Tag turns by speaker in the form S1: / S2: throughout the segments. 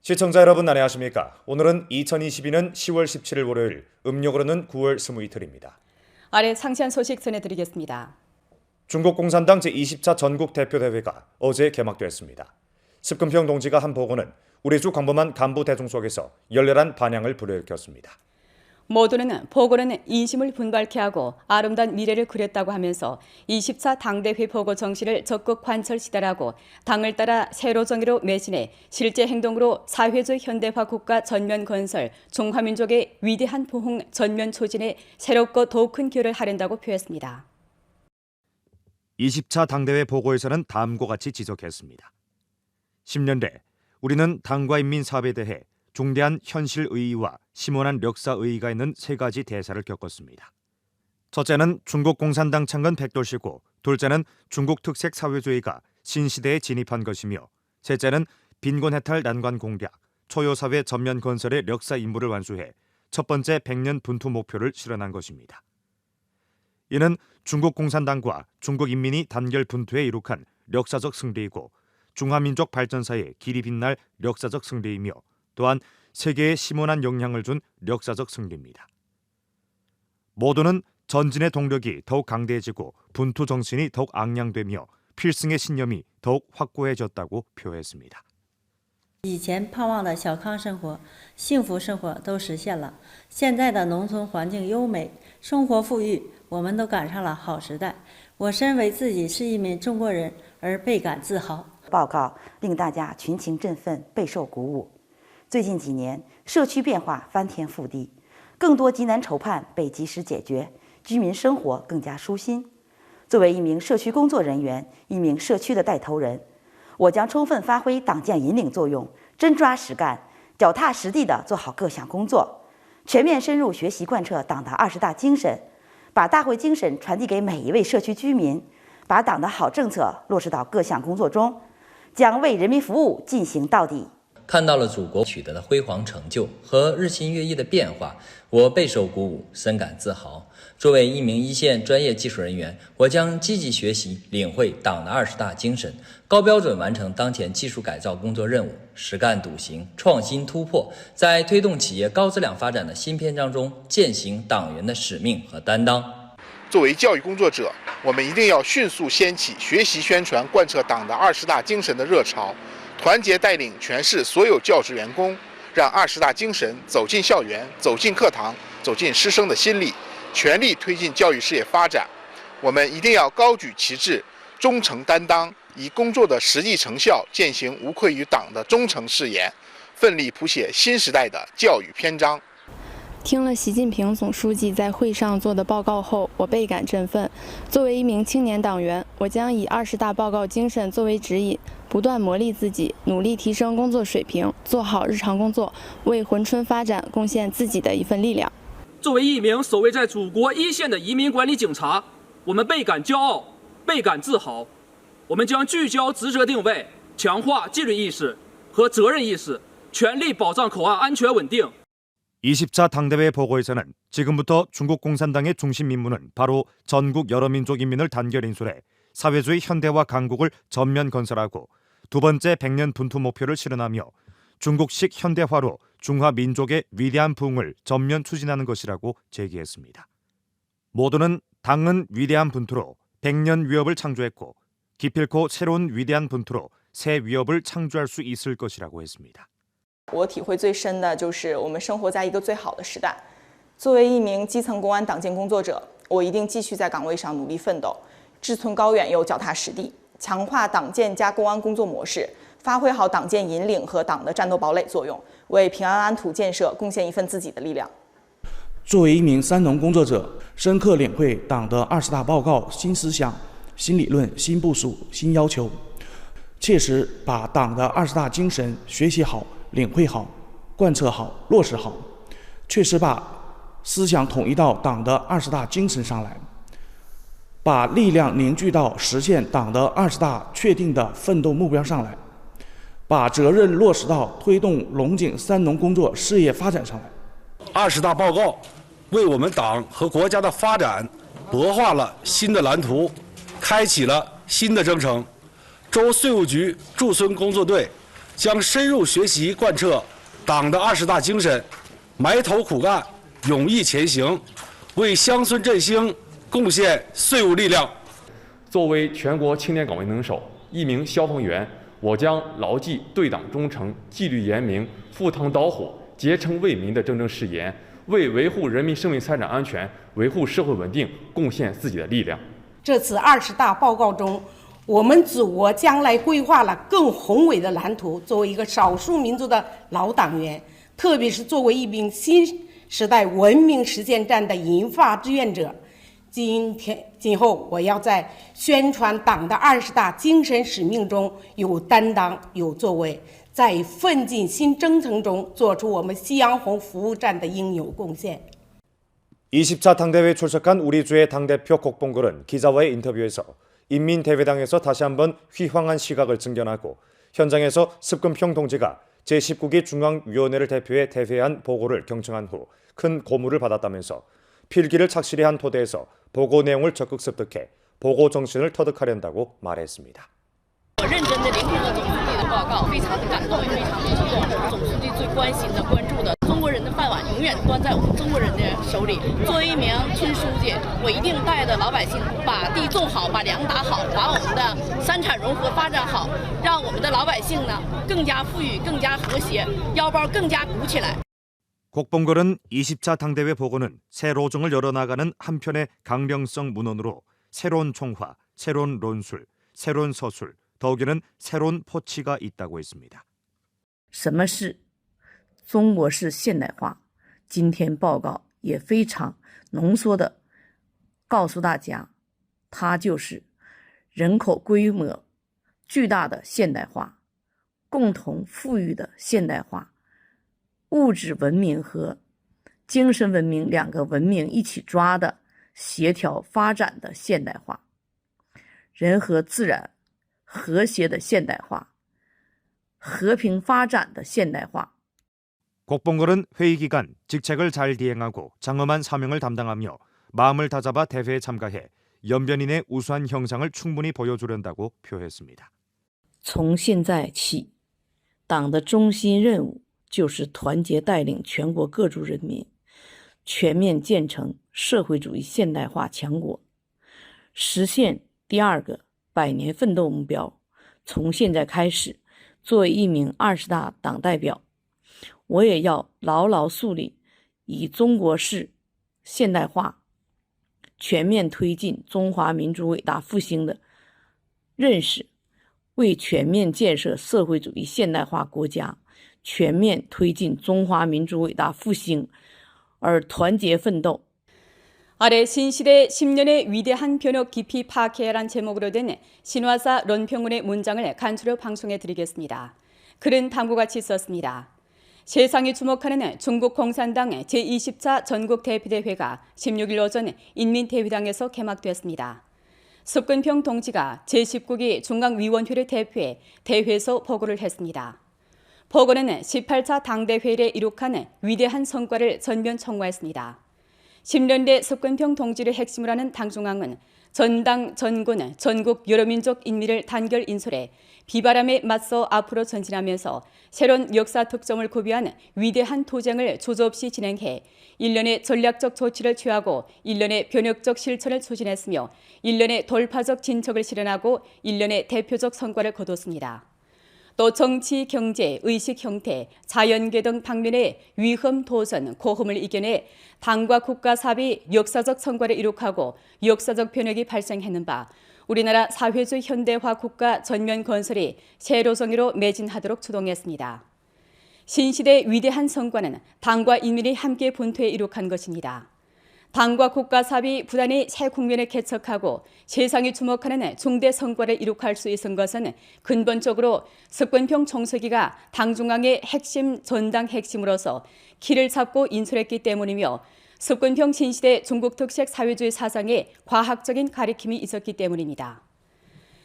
S1: 시청자 여러분 안녕하십니까? 오늘은 2022년 10월 17일 월요일, 음력으로는 9월 22일입니다.
S2: 아래 상세한 소식 전해드리겠습니다.
S1: 중국 공산당 제20차 전국 대표대회가 어제 개막되었습니다. 습근평 동지가 한 보고는 우리 주 광범한 간부 대중 속에서 열렬한 반향을 불러일으켰습니다.
S2: 모두는 보고는 인심을 분발케 하고 아름다운 미래를 그렸다고 하면서 24 당대회 보고 정신을 적극 관철시달하고 당을 따라 세로 정의로 매진해 실제 행동으로 사회주의 현대화 국가 전면 건설, 중화민족의 위대한 부흥 전면 추진에 새롭고 더욱 큰 기여를 하랜다고 표했습니다.
S1: 20차 당대회 보고에서는 다음과 같이 지적했습니다. 10년대 우리는 당과 인민 사업에 대해 중대한 현실 의의와 심오한 역사 의의가 있는 세 가지 대사를 겪었습니다. 첫째는 중국 공산당 창건 100돌시고, 둘째는 중국 특색 사회주의가 신시대에 진입한 것이며, 셋째는 빈곤 해탈 난관 공략, 초요사회 전면 건설의 역사 임무를 완수해 첫 번째 100년 분투 목표를 실현한 것입니다. 이는 중국 공산당과 중국 인민이 단결 분투에 이룩한 역사적 승리이고 중화민족 발전사에 길이 빛날 역사적 승리이며, 또한 세계에 심오한 영향을 준 역사적 승리입니다. 모두는 전진의 동력이 더욱 강대해지고 분투 정신이 더욱 앙양되며 필승의 신념이 더욱 확고해졌다고 표했습니다.
S3: 以前盼望的小康生活、幸福生活都实现了。现在的农村环境优美，生活富裕，我们都赶上了好时代。我身为自己是一名中国人而倍感自豪。
S4: 报告令大家群情振奋，备受鼓舞。最近几年，社区变化翻天覆地，更多急难愁盼被及时解决，居民生活更加舒心。作为一名社区工作人员，一名社区的带头人，我将充分发挥党建引领作用，真抓实干，脚踏实地地做好各项工作，全面深入学习贯彻党的20大精神，把大会精神传递给每一位社区居民，把党的好政策落实到各项工作中，将为人民服务进行到底。
S5: 看到了祖国取得的辉煌成就和日新月异的变化，我备受鼓舞，深感自豪。作为一名一线专业技术人员，我将积极学习，领会党的20大精神，高标准完成当前技术改造工作任务，实干笃行，创新突破，在推动企业高质量发展的新篇章中践行党员的使命和担当。
S6: 作为教育工作者，我们一定要迅速掀起学习宣传贯彻党的20大精神的热潮，团结带领全市所有教职员工，让20大精神走进校园、走进课堂、走进师生的心里，全力推进教育事业发展。我们一定要高举旗帜，忠诚担当，以工作的实际成效践行无愧于党的忠诚誓言，奋力谱写新时代的教育篇章。
S7: 听了习近平总书记在会上做的报告后，我倍感振奋。作为一名青年党员，我将以20大报告精神作为指引，不断磨砺自己，努力提升工作水平，做好日常工作，为珲春发展贡献自己的一份力量。
S8: 作为一名守卫在祖国一线的移民管理警察，我们倍感骄傲，倍感自豪。我们将聚焦职责定位，强化纪律意识和责任意识，全力保障口岸安全稳定。
S1: 20차 당대회 보고에서는 지금부터 중국 공산당의 중심 임무는 바로 전국 여러 민족 인민을 단결 인솔해 사회주의 현대화 강국을 전면 건설하고 두 번째 100년 분투 목표를 실현하며 중국식 현대화로 중화 민족의 위대한 부흥을 전면 추진하는 것이라고 제기했습니다. 모두는 당은 위대한 분투로 100년 위협을 창조했고 기필코 새로운 위대한 분투로 새 위협을 창조할 수 있을 것이라고 했습니다.
S9: 我体会最深的就是我们生活在一个最好的时代。作为一名基层公安党建工作者，我一定继续在岗位上努力奋斗，志存高远又脚踏实地，强化党建加公安工作模式，发挥好党建引领和党的战斗堡垒作用，为平安安土建设贡献一份自己的力量。
S10: 作为一名三农工作者，深刻领会党的20大报告新思想、新理论、新部署、新要求，切实把党的20大精神学习好。 领会好、贯彻好、落实好，确实把思想统一到党的20大精神上来，把力量凝聚到实现党的20大确定的奋斗目标上来，把责任落实到推动龙井三农工作事业发展上来。
S11: 20大报告为我们党和国家的发展擘画了新的蓝图，开启了新的征程。州税务局驻村工作队将深入学习贯彻党的20大精神，埋头苦干，勇毅前行，为乡村振兴贡献岁物力量。
S12: 作为全国青年岗位能手，一名消防员，我将牢记对党忠诚、纪律严明、赴汤蹈火、竭诚为民的铮铮誓言，为维护人民生命财产安全、维护社会稳定贡献自己的力量。
S13: 这次20大报告中，我们祖国将来规划了更宏伟的蓝图。作为一个少数民族的老党员，特别是作为一名新时代文明实践战的银发志愿者，今后我要在宣传党的20大精神使命中有担当、有作为，在奋进新征程中做出我们夕阳红服务站的应有贡献。
S1: 20차 당대회에 출석한 우리 주의 당대표 곡봉글은 기자와의 인터뷰에서 인민대회당에서 다시 한번 휘황한 시각을 증언하고 현장에서 습근평 동지가 제19기 중앙위원회를 대표해 대회한 보고를 경청한 후 큰 고무를 받았다면서 필기를 착실히 한 토대에서 보고 내용을 적극 습득해 보고 정신을 터득하려한다고 말했습니다.
S14: 我认真地聆听了总书记的报告，非常的感动，也非常的激动。总书记最关心的、关注的，中国人的饭碗永远端在我们中国人的手里。作为一名村书记，我一定带着老百姓把地种好，把粮打好，把我们的三产融合发展好，让我们的老百姓呢更加富裕、更加和谐，腰包更加鼓起来。
S1: 곡봉글은 20차 당대회 보고는 새 로정을 열어나가는 한편의 강령성 문헌으로 새로운 총화, 새로운 논술, 새로운 서술, 더욱이는 새로운 포치가 있다고 했습니다.
S15: 什么是中国式现代化？今天报告也非常浓缩的告诉大家，它就是人口规模巨大的现代化，共同富裕的现代化。 物质文明和精神文明两个文明一起抓的协调发展的现代化，人和自然和谐的现代化，和平发展的现代化。
S1: 곡봉글은 회의 기간 직책을 잘 디행하고 장엄한 사명을 담당하며 마음을 다잡아 대회에 참가해 연변인의 우수한 형상을 충분히 보여주려한다고 표했습니다.
S15: 从现在起，党的中心任务 就是团结带领全国各族人民全面建成社会主义现代化强国，实现第2个100年奋斗目标。从现在开始，作为一名20大党代表，我也要牢牢树立以中国式现代化全面推进中华民族伟大复兴的认识，为全面建设社会主义现代化国家 全面推进中华民族伟大复兴而团结奋斗。
S2: 아래 신시대 10년의 위대한 변혁 깊이 파악해야란 제목으로 된 신화사 런평운의 문장을 간추려 방송해 드리겠습니다. 글은 다음과 같이 썼습니다. 세상이 주목하는 중국 공산당 제20차 전국 대표대회가 16일 오전 인민대회당에서 개막됐습니다. 습근평 동지가 제19기 중앙위원회를 대표해 대회에서 보고를 했습니다. 보고는 18차 당대회를 이룩한 위대한 성과를 전면 청구했습니다. 10년대 습근평 동지를 핵심으로 하는 당중앙은 전당, 전군, 전국 여러 민족 인민을 단결 인솔해 비바람에 맞서 앞으로 전진하면서 새로운 역사 특점을 구비한 위대한 투쟁을 조조없이 진행해 1년의 전략적 조치를 취하고 1년의 변혁적 실천을 추진했으며 1년의 돌파적 진척을 실현하고 1년의 대표적 성과를 거뒀습니다. 또 정치, 경제, 의식 형태, 자연계 등 방면의 위험, 도전, 고험을 이겨내 당과 국가 사업이 역사적 성과를 이룩하고 역사적 변혁이 발생했는 바 우리나라 사회주의 현대화 국가 전면 건설이 세로정의로 매진하도록 주동했습니다. 신시대의 위대한 성과는 당과 인민이 함께 분투해 이룩한 것입니다. 당과 국가 사업이 부단히 새 국면을 개척하고 세상이 주목하는 중대 성과를 이룩할 수 있은 것은 근본적으로 습근평 총서기가 당중앙의 핵심 전당 핵심으로서 길을 잡고 인솔했기 때문이며 습근평 신시대 중국특색 사회주의 사상에 과학적인 가리킴이 있었기 때문입니다.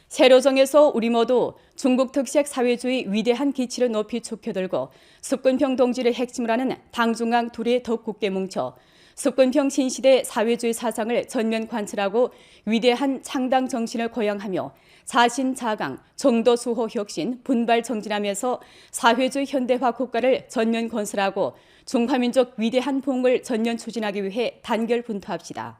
S2: 세로정에서 우리 모두 중국특색 사회주의 위대한 기치를 높이 축혀들고 습근평 동지를 핵심으로 하는 당중앙 둘이 더욱 굳게 뭉쳐 석권평 신시대 사회주의 사상을 전면 관철하고 위대한 창당 정신을 고양하며 자신자강, 정도수호 혁신, 분발 정진하면서 사회주의 현대화 국가를 전면 건설하고 중화민족 위대한 부흥을 전면 추진하기 위해 단결 분투합시다.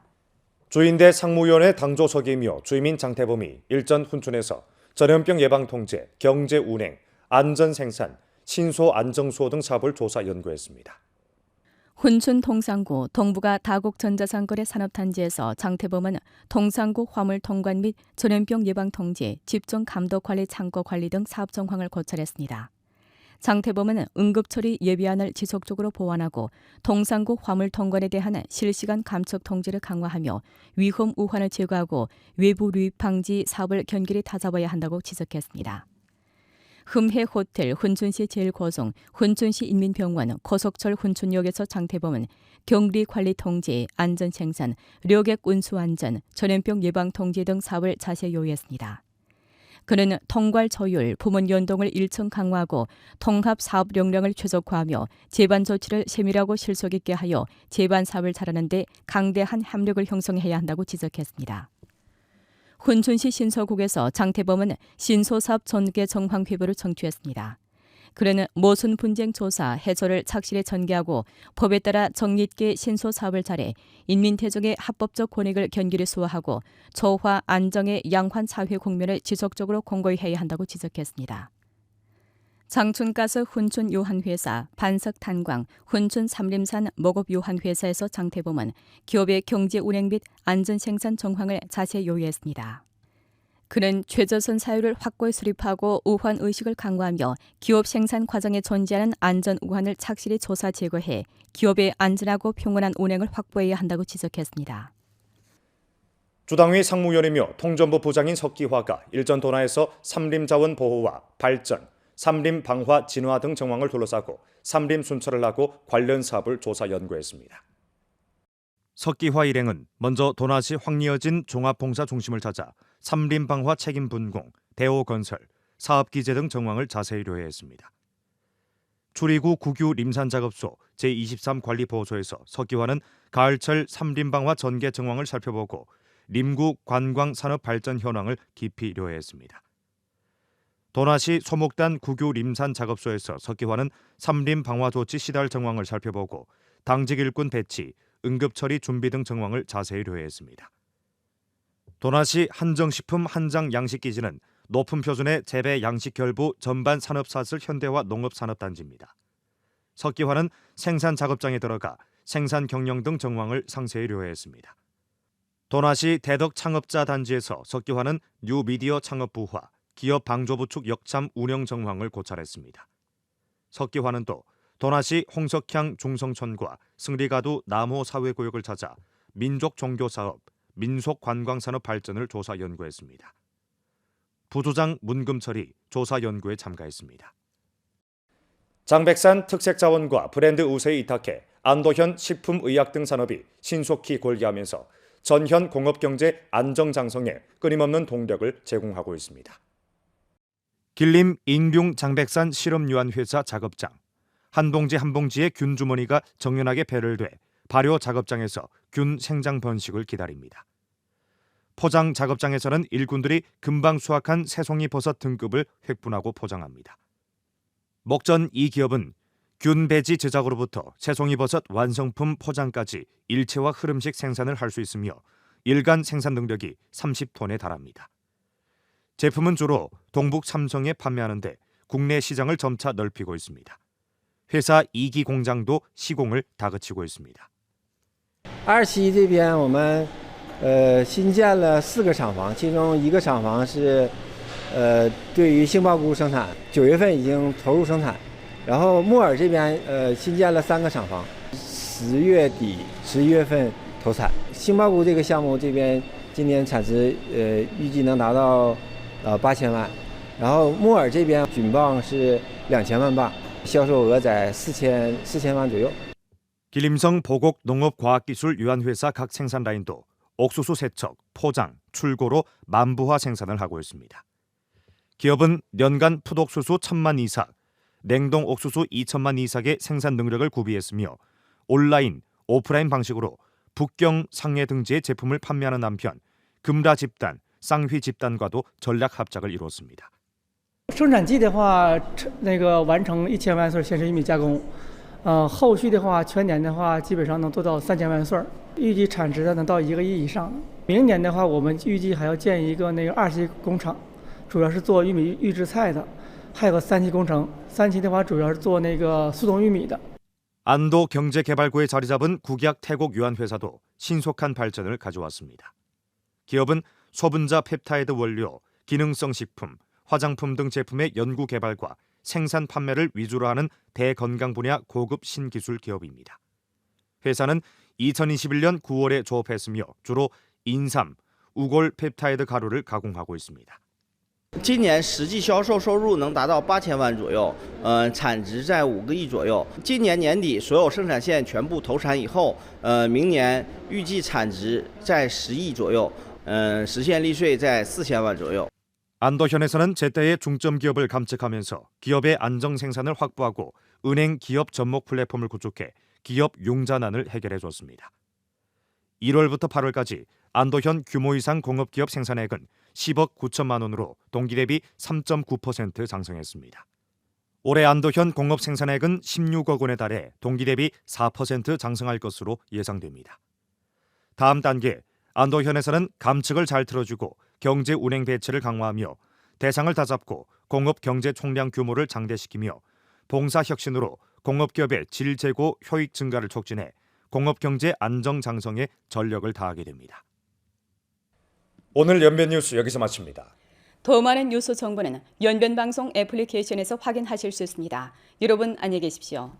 S1: 주인대 상무위원회 당조석이며 주민 장태범이 일전 훈춘에서 전염병 예방 통제, 경제 운행, 안전 생산, 신소 안정수호 등 사업을 조사 연구했습니다.
S2: 훈춘 동상구 동부가 다곡전자상거래 산업단지에서 장태범은 동상구 화물 통관 및 전염병 예방 통제, 집중 감독 관리 창고 관리 등 사업 정황을 고찰했습니다. 장태범은 응급처리 예비안을 지속적으로 보완하고 동상구 화물 통관에 대한 실시간 감축 통제를 강화하며 위험 우환을 제거하고 외부 유입 방지 사업을 견결히 다잡아야 한다고 지적했습니다. 흠해 호텔, 훈춘시 제일고송, 훈춘시 인민병원, 고속철 훈춘역에서 장태범은 격리 관리 통제, 안전 생산, 료객 운수 안전, 전염병 예방 통제 등 사업을 자세히 요구했습니다. 그는 통괄 조율, 부문 연동을 일층 강화하고 통합 사업 역량을 최적화하며 제반 조치를 세밀하고 실속 있게 하여 제반 사업을 잘하는 데 강대한 합력을 형성해야 한다고 지적했습니다. 훈춘시 신소국에서 장태범은 신소사업 전개 정황 회부를 청취했습니다. 그는 모순 분쟁 조사, 해소를 착실히 전개하고 법에 따라 정리 있게 신소사업을 잘해 인민대중의 합법적 권익을 견결히 수호하고 조화, 안정의 양환 사회 국면을 지속적으로 공고히 해야 한다고 지적했습니다. 장춘가스 훈춘 요한회사, 반석 탄광, 훈춘 삼림산 목업 요한회사에서 장태범은 기업의 경제 운행 및 안전 생산 정황을 자세히 요구했습니다. 그는 최저선 사유를 확고히 수립하고 우환 의식을 강화하며 기업 생산 과정에 존재하는 안전 우환을 착실히 조사 제거해 기업의 안전하고 평온한 운행을 확보해야 한다고 지적했습니다.
S1: 주당위 상무위원이며 통전부 부장인 석기화가 일전 도나에서 삼림자원 보호와 발전, 삼림 방화 진화 등 정황을 둘러싸고 삼림 순찰을 하고 관련 사업을 조사 연구했습니다. 석기화 일행은 먼저 도나시 황리어진 종합봉사 중심을 찾아 삼림 방화 책임 분공, 대호 건설, 사업 기재 등 정황을 자세히 조회했습니다. 추리구 구규 림산 작업소 제23 관리 보호소에서 석기화는 가을철 삼림 방화 전개 정황을 살펴보고 림구 관광 산업 발전 현황을 깊이 조회했습니다. 도나시 소목단 구규 림산 작업소에서 석기화는 삼림 방화 조치 시달 정황을 살펴보고 당직 일꾼 배치, 응급처리 준비 등 정황을 자세히 조회했습니다. 도나시 한정식품 한장 양식기지는 높은 표준의 재배 양식 결부 전반 산업사슬 현대화 농업산업단지입니다. 석기화는 생산 작업장에 들어가 생산 경영 등 정황을 상세히 조회했습니다. 도나시 대덕 창업자 단지에서 석기화는 뉴미디어 창업 부화, 기업 방조부축 역참 운영 정황을 고찰했습니다. 석기화는 또 도나시 홍석향 중성촌과 승리가두 남호 사회구역을 찾아 민족 종교사업, 민속관광산업 발전을 조사 연구했습니다. 부조장 문금철이 조사 연구에 참가했습니다. 장백산 특색자원과 브랜드 우세에 이탁해 안도현 식품의약 등 산업이 신속히 골기하면서 전현 공업경제 안정장성에 끊임없는 동력을 제공하고 있습니다. 길림 잉룡 장백산 실험유한회사 작업장. 한 봉지 한 봉지의 균 주머니가 정연하게 배열돼 발효 작업장에서 균 생장 번식을 기다립니다. 포장 작업장에서는 일꾼들이 금방 수확한 새송이 버섯 등급을 획분하고 포장합니다. 목전 이 기업은 균 배지 제작으로부터 새송이 버섯 완성품 포장까지 일체화 흐름식 생산을 할 수 있으며 일간 생산 능력이 30톤에 달합니다. 제품은 주로 동북 삼성에 판매하는데 국내 시장을 점차 넓히고 있습니다. 회사 2기 공장도 시공을 다그치고 있습니다.
S16: 2期这边我们新建了4个厂房，其中1个厂房是对于杏鲍菇生产，9月份已经投入生产。然后木耳这边新建了3个厂房，10月底11月份投产。杏鲍菇这个项目这边今年产值预计能达到8000万，然后木耳这边菌磅是2000万磅，销售额在4000万左右。
S1: 길림성 보곡 농업과학기술유한회사 각 생산 라인도 옥수수 세척, 포장, 출고로 만부화 생산을 하고 있습니다. 기업은 년간 풋옥수수 1000만 이삭, 냉동 옥수수 2000만 이삭의 생산 능력을 구비했으며 온라인, 오프라인 방식으로 북경 상해 등지의 제품을 판매하는 한편 금라 집단, 쌍휘 집단과도 전략 합작을 이뤘습니다.
S17: 生产季的话，完成1000万穗现实玉米加工，后续的话，全年的话基本上能做到3000万穗，预计产值能到1个亿以上。明年的话，我们预计还要建一个2期工厂，主要是做玉米预制菜的，还有个3期工程，3期的话主要是做速冻玉米的。
S1: 안도 경제개발구에 자리 잡은 국약 태국 유한회사도 신속한 발전을 가져왔습니다. 기업은 소분자 펩타이드 원료, 기능성 식품, 화장품 등 제품의 연구 개발과 생산 판매를 위주로 하는 대건강 분야 고급 신기술 기업입니다. 회사는 2021년 9월에 조업했으며 주로 인삼, 우골 펩타이드 가루를 가공하고 있습니다.
S18: 今年实际销售收入能达到8000万左右，产值在5个亿左右。今年年底所有生产线全部投产以后，明年预计产值在10亿左右，实现利税在4000万左右。
S1: 안도현에서는 제때의 중점 기업을 감축하면서 기업의 안정 생산을 확보하고 은행 기업 접목 플랫폼을 구축해 기업 융자난을 해결해 줬습니다. 1월부터 8월까지 안도현 규모 이상 공업기업 생산액은 10억 9천만 원으로 동기 대비 3.9% 상승했습니다. 올해 안도현 공업 생산액은 16억 원에 달해 동기 대비 4% 상승할 것으로 예상됩니다. 다음 단계 안도현에서는 감축을 잘 틀어주고 경제 운행 배치를 강화하며 대상을 다잡고 공업 경제 총량 규모를 장대시키며 봉사 혁신으로 공업기업의 질 제고 효익 증가를 촉진해 공업 경제 안정 장성에 전력을 다하게 됩니다. 오늘 연변 뉴스 여기서 마칩니다.
S2: 더 많은 뉴스 정보는 연변방송 애플리케이션에서 확인하실 수 있습니다. 여러분 안녕히 계십시오.